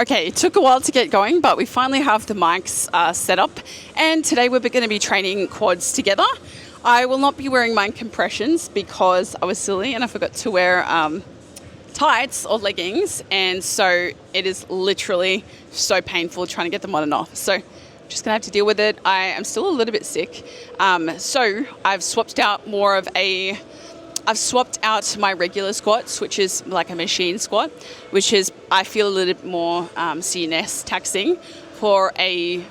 Okay, it took a while to get going, but we finally have the mics set up, and today we're going to be training quads together. I will not be wearing my compressions because I was silly and I forgot to wear tights or leggings, and so it is literally so painful trying to get them on and off. So just gonna have to deal with it. I am still a little bit sick, so I've swapped out my regular squats, which is like a machine squat, which is, I feel, a little bit more CNS taxing, for a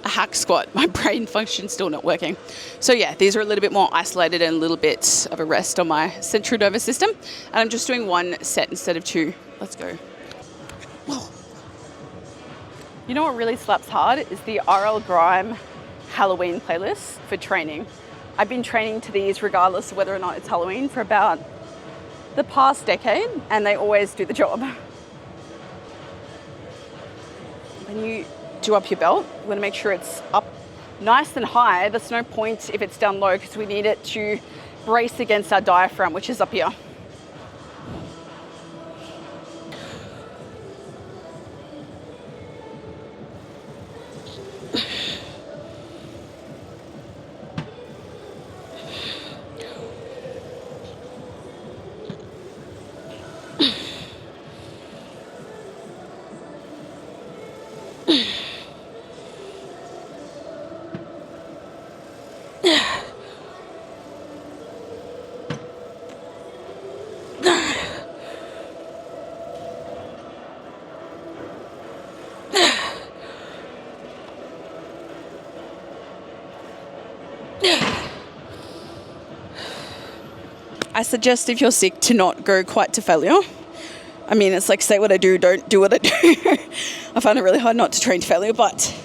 hack squat. My brain function's still not working. So yeah, these are a little bit more isolated and a little bit of a rest on my central nervous system. And I'm just doing one set instead of two. Let's go. You know what really slaps hard is the RL Grime Halloween playlist for training. I've been training to these regardless of whether or not it's Halloween for about the past decade, and they always do the job. When you do up your belt, you want to make sure it's up nice and high. There's no point if it's down low, because we need it to brace against our diaphragm, which is up here. I suggest, if you're sick, to not go quite to failure. I mean, it's like, say what I do, don't do what I do. I find it really hard not to train to failure, but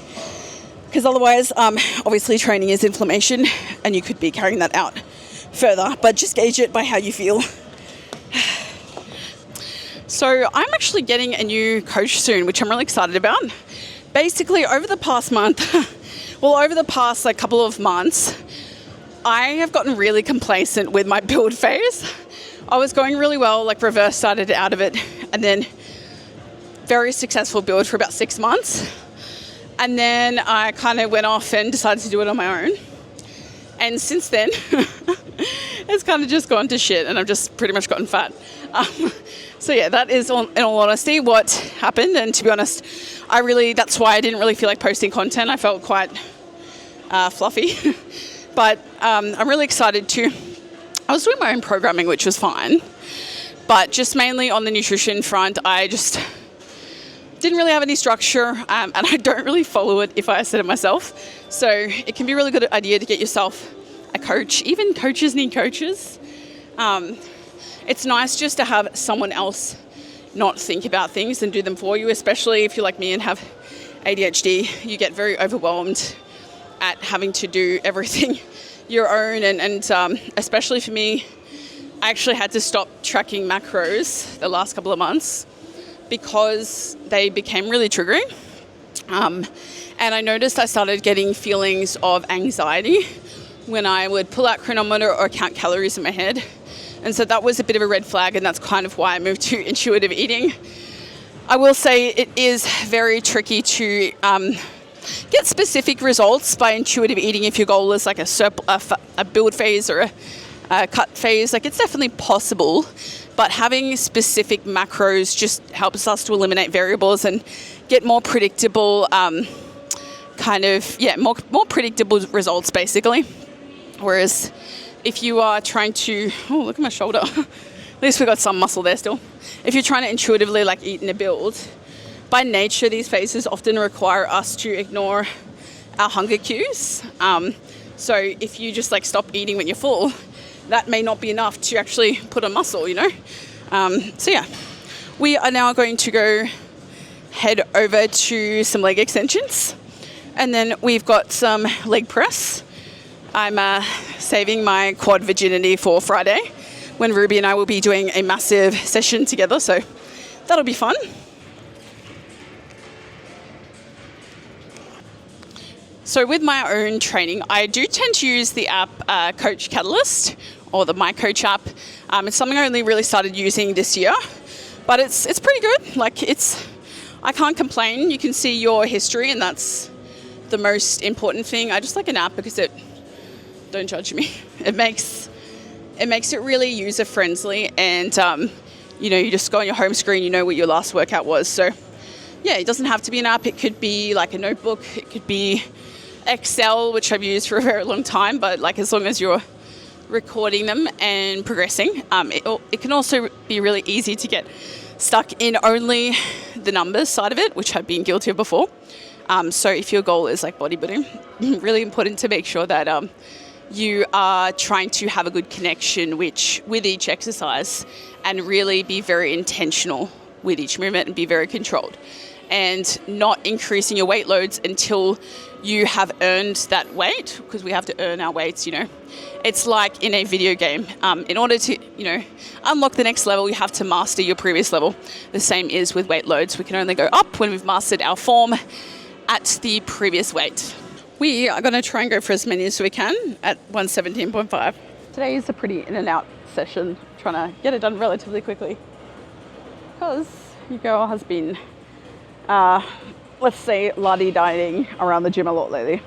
because otherwise, obviously training is inflammation and you could be carrying that out further, but just gauge it by how you feel. So I'm actually getting a new coach soon, which I'm really excited about. Basically, over the past couple of months, I have gotten really complacent with my build phase. I was going really well, like reverse started out of it, and then very successful build for about 6 months. And then I kind of went off and decided to do it on my own. And since then, it's kind of just gone to shit, and I've just pretty much gotten fat. So yeah, that is, in all honesty, what happened. And to be honest, that's why I didn't really feel like posting content. I felt quite fluffy. But I'm really excited I was doing my own programming, which was fine. But just mainly on the nutrition front, I just didn't really have any structure, and I don't really follow it if I set it myself. So it can be a really good idea to get yourself a coach. Even coaches need coaches. It's nice just to have someone else not think about things and do them for you, especially if you're like me and have ADHD. You get very overwhelmed at having to do everything your own, and especially for me, I actually had to stop tracking macros the last couple of months because they became really triggering. And I noticed I started getting feelings of anxiety when I would pull out chronometer or count calories in my head. And so that was a bit of a red flag, and that's kind of why I moved to intuitive eating. I will say it is very tricky to get specific results by intuitive eating if your goal is like a build phase or a cut phase. Like, it's definitely possible, but having specific macros just helps us to eliminate variables and get more predictable more predictable results, basically. Whereas if you are trying to, oh, look at my shoulder. At least we got some muscle there still. If you're trying to intuitively like eat in a build, by nature, these phases often require us to ignore our hunger cues. So if you just like stop eating when you're full, that may not be enough to actually put on muscle, you know? So yeah, we are now going to head over to some leg extensions. And then we've got some leg press. I'm saving my quad virginity for Friday, when Ruby and I will be doing a massive session together. So that'll be fun. So with my own training, I do tend to use the app Coach Catalyst, or the My Coach app. It's something I only really started using this year, but it's pretty good. Like, it's I can't complain. You can see your history, and that's the most important thing. I just like an app because don't judge me. It makes it really user friendly, and you just go on your home screen, you know what your last workout was. So yeah, it doesn't have to be an app. It could be like a notebook. It could be Excel, which I've used for a very long time, but like as long as you're recording them and progressing, it can also be really easy to get stuck in only the numbers side of it, which I've been guilty of before. So if your goal is like bodybuilding, really important to make sure that you are trying to have a good connection with each exercise and really be very intentional with each movement and be very controlled, and not increasing your weight loads until you have earned that weight, because we have to earn our weights, It's like in a video game. In order to, unlock the next level, you have to master your previous level. The same is with weight loads. We can only go up when we've mastered our form at the previous weight. We are going to try and go for as many as we can at 117.5. Today is a pretty in and out session, trying to get it done relatively quickly, because your girl has been, let's say, la-di-dieting around the gym a lot lately.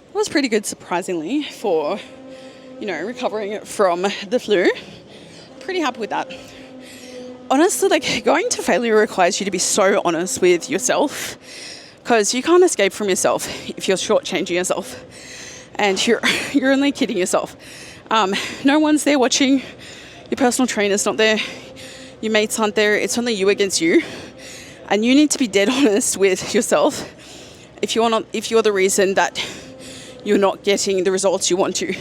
It was pretty good, surprisingly, for, recovering from the flu. Pretty happy with that. Honestly, going to failure requires you to be so honest with yourself, because you can't escape from yourself if you're shortchanging yourself, and you're only kidding yourself. No one's there watching. Your personal trainer's not there. Your mates aren't there. It's only you against you, and you need to be dead honest with yourself if you're the reason that you're not getting the results you want to.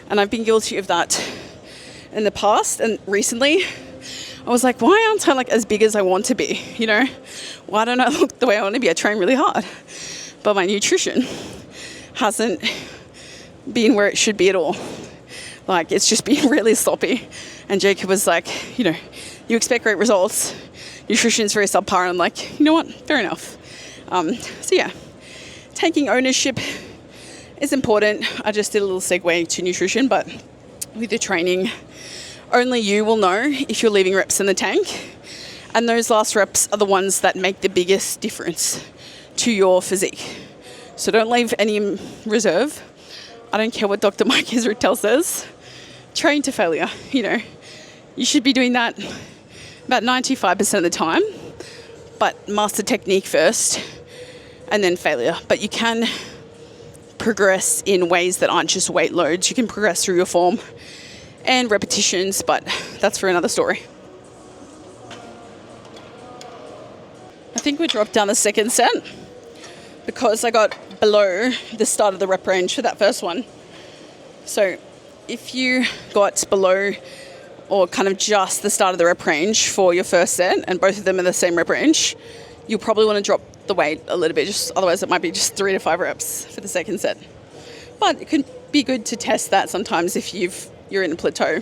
And I've been guilty of that in the past, and recently I was like, why aren't I as big as I want to be? Why don't I look the way I want to be? I train really hard, but my nutrition hasn't been where it should be at all. It's just been really sloppy. And Jacob was like, you expect great results, nutrition's very subpar. And I'm like, you know what, fair enough. So yeah, taking ownership is important. I just did a little segue to nutrition, but with your training, only you will know if you're leaving reps in the tank, and those last reps are the ones that make the biggest difference to your physique. So don't leave any reserve. I don't care what Dr. Mike Israel says. Train to failure. You should be doing that about 95% of the time, but master technique first and then failure. But you can progress in ways that aren't just weight loads. You can progress through your form and repetitions, but that's for another story. I think we dropped down the second set because I got below the start of the rep range for that first one. So if you got below or kind of just the start of the rep range for your first set, and both of them are the same rep range, you'll probably want to drop the weight a little bit, otherwise it might be just 3 to 5 reps for the second set. But it can be good to test that sometimes if you're in a plateau.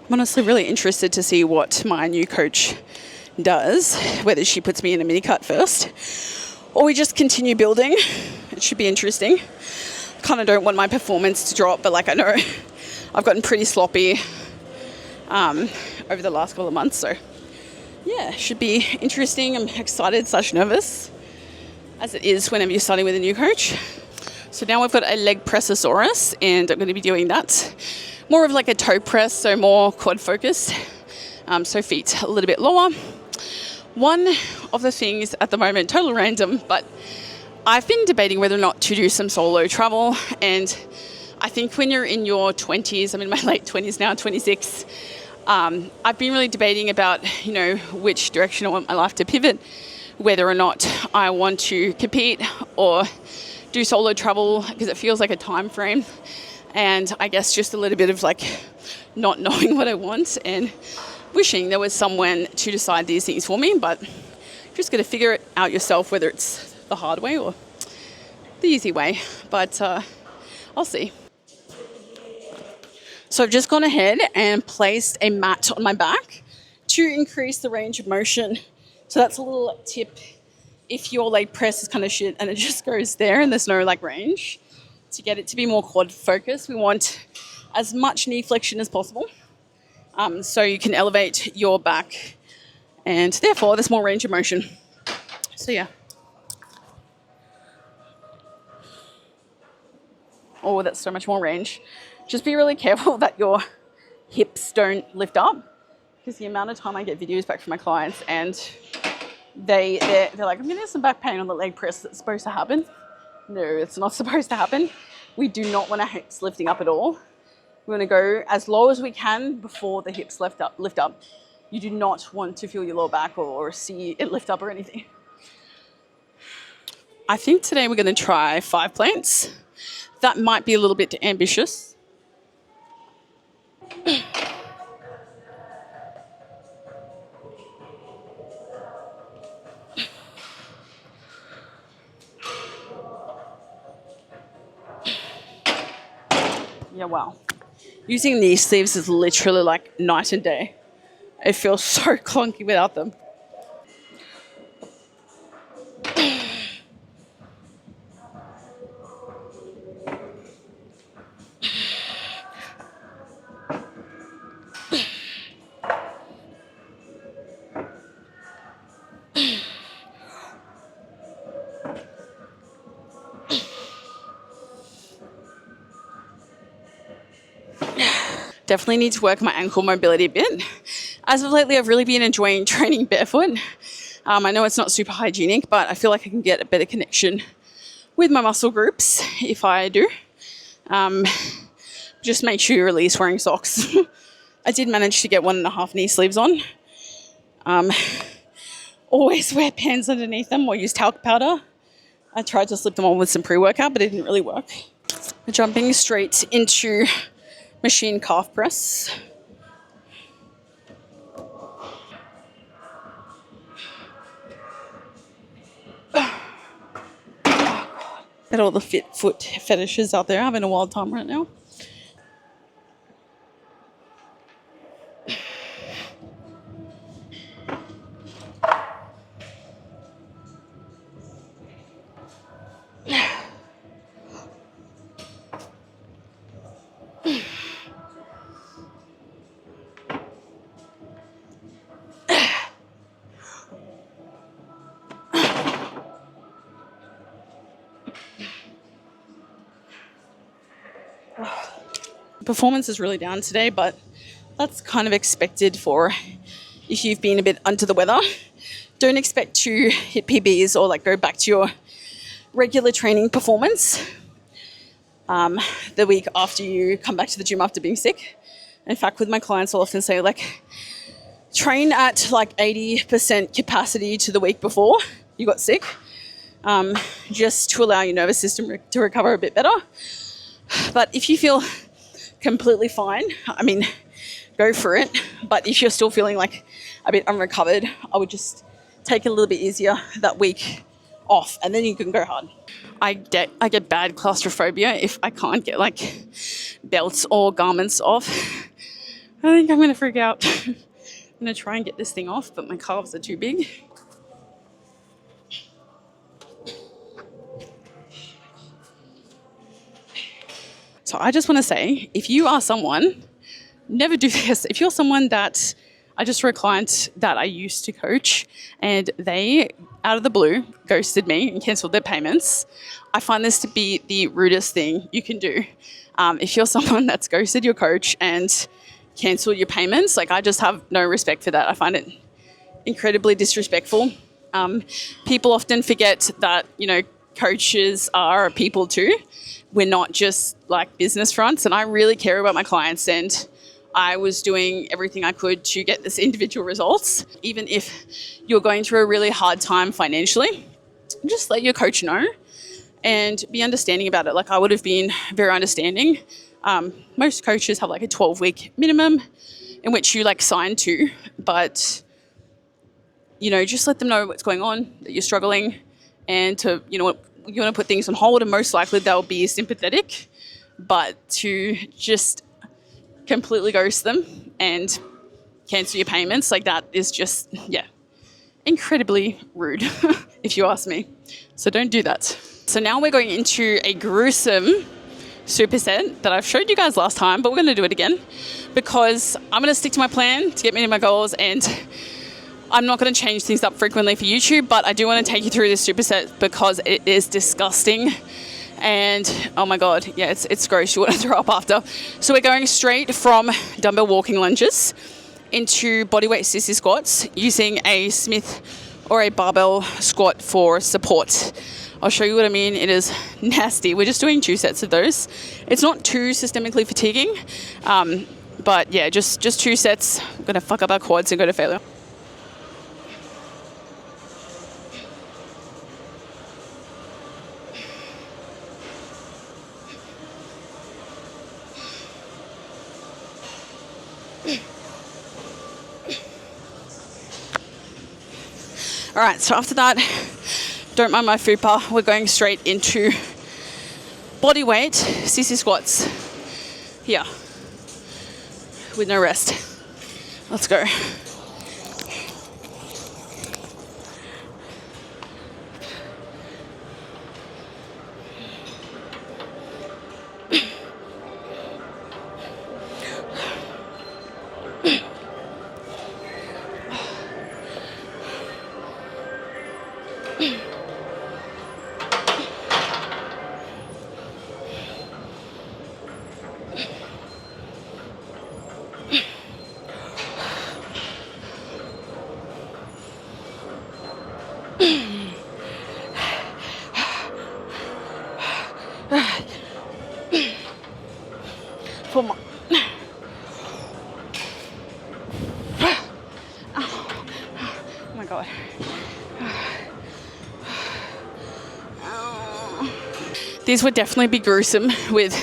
I'm honestly really interested to see what my new coach does, whether she puts me in a mini cut first or we just continue building. It should be interesting. Kind of don't want my performance to drop, but I know I've gotten pretty sloppy over the last couple of months. So yeah, should be interesting. I'm excited / nervous, as it is whenever you're starting with a new coach. So now we've got a leg pressosaurus, and I'm going to be doing that. More of like a toe press, so more quad focused. So feet a little bit lower. One of the things at the moment, total random, but I've been debating whether or not to do some solo travel. And I think when you're in your 20s, I'm in my late 20s now, 26, I've been really debating about, which direction I want my life to pivot, whether or not I want to compete or do solo travel, because it feels like a time frame. And I guess just a little bit of like not knowing what I want and wishing there was someone to decide these things for me, but just got to figure it out yourself, whether it's the hard way or the easy way. But I'll see. So I've just gone ahead and placed a mat on my back to increase the range of motion. So that's a little tip. If your leg press is kind of shit and it just goes there and there's no like range, to get it to be more quad focused, we want as much knee flexion as possible. So you can elevate your back and therefore there's more range of motion. So yeah. Oh, that's so much more range. Just be really careful that your hips don't lift up, because the amount of time I get videos back from my clients and they're like, I'm getting some back pain on the leg press. That's supposed to happen. No, it's not supposed to happen. We do not want our hips lifting up at all. We want to go as low as we can before the hips lift up. You do not want to feel your lower back or see it lift up or anything. I think today we're going to try 5 planks. That might be a little bit ambitious. Yeah, wow. Using these sleeves is literally like night and day. It feels so clunky without them. Definitely need to work my ankle mobility a bit. As of lately, I've really been enjoying training barefoot. I know it's not super hygienic, but I feel like I can get a better connection with my muscle groups if I do. Just make sure you're at least wearing socks. I did manage to get 1.5 knee sleeves on. Always wear pants underneath them or use talc powder. I tried to slip them on with some pre-workout, but it didn't really work. We're jumping straight into machine calf press. At all the fit foot fetishes out there, having a wild time right now. Performance is really down today, but that's kind of expected for if you've been a bit under the weather. Don't expect to hit PBs or like go back to your regular training performance the week after you come back to the gym after being sick. In fact, with my clients, I'll often say like train at like 80% capacity to the week before you got sick, just to allow your nervous system to recover a bit better. But if you feel completely fine, I mean, go for it. But if you're still feeling like a bit unrecovered, I would just take it a little bit easier that week off, and then you can go hard. I get bad claustrophobia if I can't get like belts or garments off. I think I'm going to freak out. I'm going to try and get this thing off, but my calves are too big. So I just want to say, if you are someone, never do this. If you're someone that I just saw a client that I used to coach and they, out of the blue, ghosted me and cancelled their payments. I find this to be the rudest thing you can do. If you're someone that's ghosted your coach and cancel your payments, like, I just have no respect for that. I find it incredibly disrespectful. People often forget that, you know, coaches are people too. We're not just like business fronts, and I really care about my clients, and I was doing everything I could to get this individual results. Even if you're going through a really hard time financially, just let your coach know and be understanding about it. Like, I would have been very understanding. Most coaches have like a 12-week minimum in which you like sign to, but you know, just let them know what's going on, that you're struggling, and to, you know, you want to put things on hold, and most likely they'll be sympathetic. But to just completely ghost them and cancel your payments, like, that is just, yeah, incredibly rude, if you ask me. So don't do that. So now we're going into a gruesome superset that I've showed you guys last time, but we're going to do it again because I'm going to stick to my plan to get me to my goals, and I'm not going to change things up frequently for YouTube, but I do want to take you through this superset because it is disgusting. And oh my God, yeah, it's gross. You want to throw up after. So we're going straight from dumbbell walking lunges into bodyweight sissy squats using a Smith or a barbell squat for support. I'll show you what I mean. It is nasty. We're just doing 2 sets of those. It's not too systemically fatiguing, but yeah, just 2 sets. We're going to fuck up our quads and go to failure. All right, so after that, don't mind my fupa, we're going straight into body weight sissy squats here with no rest. Let's go. For my, oh my God. These would definitely be gruesome with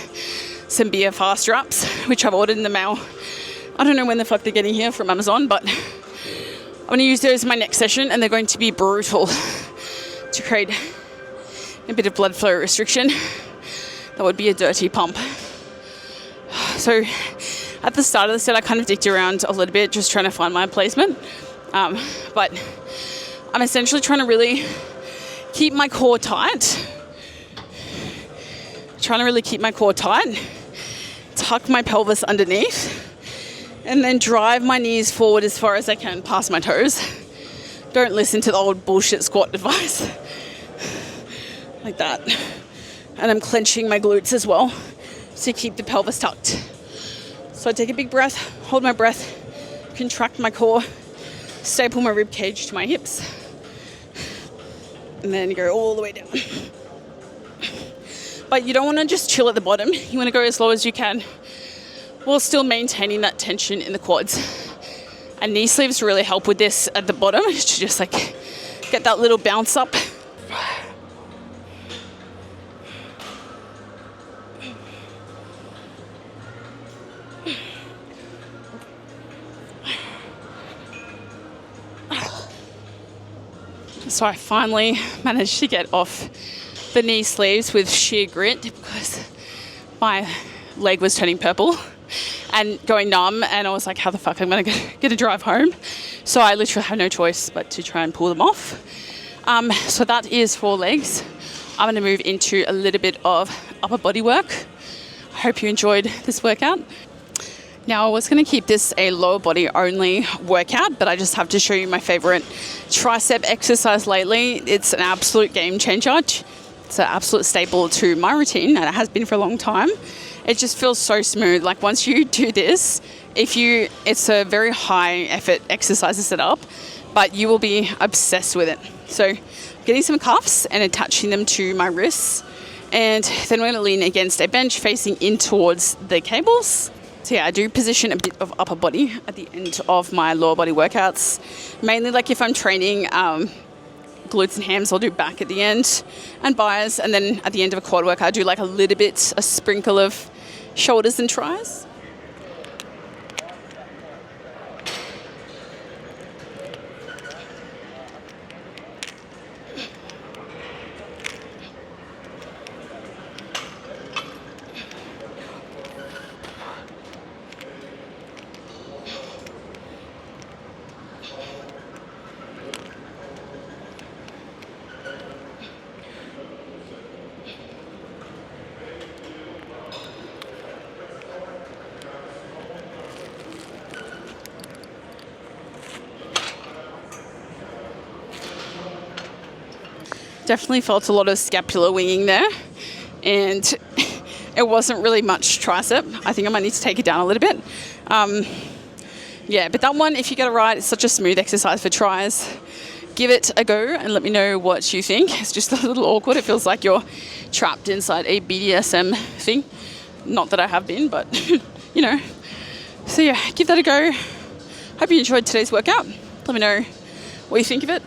some beer fast wraps, which I've ordered in the mail. I don't know when the fuck they're getting here from Amazon, but I'm going to use those in my next session, and they're going to be brutal to create a bit of blood flow restriction. That would be a dirty pump. So at the start of the set, I kind of dicked around a little bit, just trying to find my placement. But I'm essentially trying to really keep my core tight. Tuck my pelvis underneath, and then drive my knees forward as far as I can past my toes. Don't listen to the old bullshit squat advice. Like that. And I'm clenching my glutes as well to keep the pelvis tucked. So I take a big breath, hold my breath, contract my core, staple my rib cage to my hips, and then go all the way down. But you don't want to just chill at the bottom. You want to go as low as you can while still maintaining that tension in the quads. And knee sleeves really help with this at the bottom, to just like get that little bounce up. So I finally managed to get off the knee sleeves with sheer grit because my leg was turning purple and going numb, and I was like, how the fuck am I going to drive home? So I literally had no choice but to try and pull them off. So that is 4 legs. I'm going to move into a little bit of upper body work. I hope you enjoyed this workout. Now I was going to keep this a lower body only workout, but I just have to show you my favorite tricep exercise lately. It's an absolute game changer. It's an absolute staple to my routine, and it has been for a long time. It just feels so smooth. Like once you do this, it's a very high effort exercise to set up, but you will be obsessed with it. So getting some cuffs and attaching them to my wrists, and then we're going to lean against a bench facing in towards the cables. So yeah, I do position a bit of upper body at the end of my lower body workouts. Mainly like if I'm training glutes and hams, I'll do back at the end and biceps. And then at the end of a quad workout, I do like a sprinkle of shoulders and tries. Definitely felt a lot of scapular winging there, and it wasn't really much tricep. I think I might need to take it down a little bit. Yeah, but that one, if you get it right, it's such a smooth exercise for tries. Give it a go and let me know what you think. It's just a little awkward. It feels like you're trapped inside a BDSM thing. Not that I have been, but you know. So yeah, give that a go. Hope you enjoyed today's workout. Let me know what you think of it.